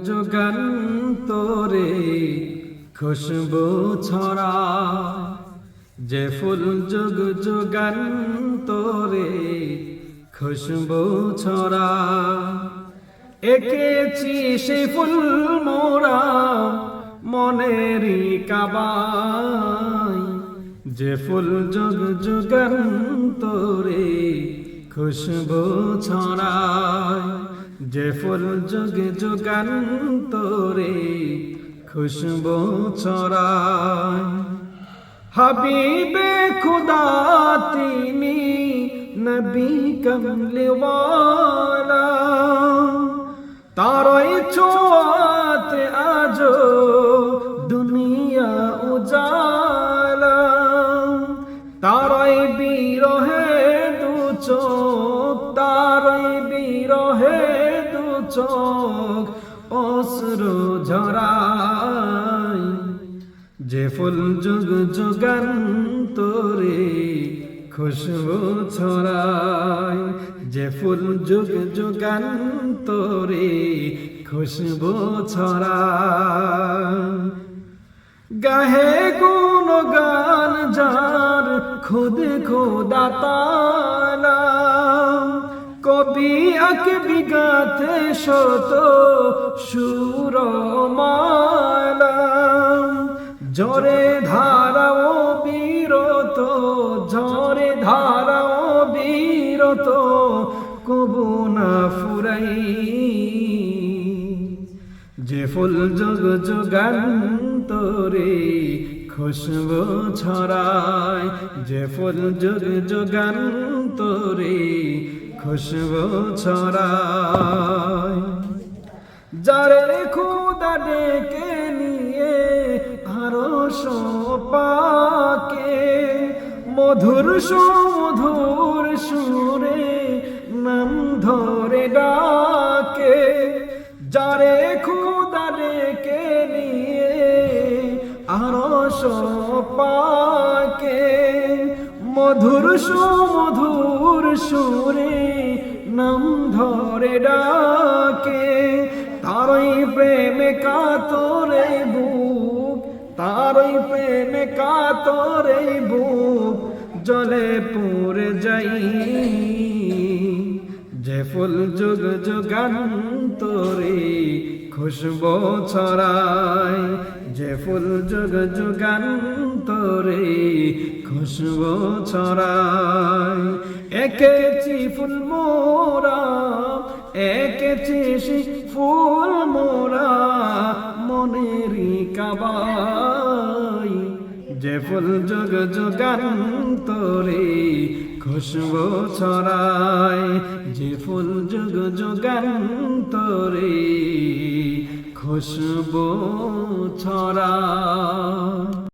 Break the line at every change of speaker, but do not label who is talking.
যুগান্তরে খুশবু ছড়া যে ফুল যুগ যুগান্তরে খুশবু ছড়া এঁকেছি সে ফুল মোরা মনেরই কাবায় যে ফুল যুগ যুগান্তরে খুশবু ছড়ায় যে ফুল যুগ যুগান্তরে খুশবু ছড়ায় হাবিবে খুদা তিনি নবী কমলিওয়ালা তারই ছোঁয়াতে আজ দুনিয়া উজালা তারই বিরহে দু চোখ তারই বিরহে দু চোখ অশ্রু ঝরায় যে ফুল যুগ যুগান্তরে খুশবু ছড়ায় যে ফুল যুগ যুগান্তরে খুশবু ছড়ায় গাহে গুণ গান যার খুদ খুদা তাআলা কবি আঁকে বিগাতে শত সুর মালা ঝরে ধারাও বিরত ঝরে ধারাও বিরত কবু না ফুরাই যে ফুল যুগ যুগান্তরে খুশবু ছড়ায় যে ফুল যুগ যুগান্তরে খুশবু ছড়ায় যারে খুদা ডেকে নিয়ে আরশ পাকে মধুর সুমধুর সুরে নাম ধরে ডাকে যারে খুদা ডেকে নিয়ে আরশ পাকে মধুর সুমধুর সুরে নাম ধরে ডাকে তারই প্রেমে কাতরে বুক তারই প্রেমে কাতরে বুক জলে পুরে যাই যে ফুল যুগ যুগান্তরে খুশবু ছড়ায় যে ফুল যুগ যুগান্তরে খুশবু ছড়ায় এঁকেছি ফুল মোরা এঁকেছি ফুল মোরা মনেরই কাবায় যে ফুল যুগ যুগান্তরে খুশবু ছড়ায় যে ফুল যুগ যুগান্তরে খুশবু ছড়ায়।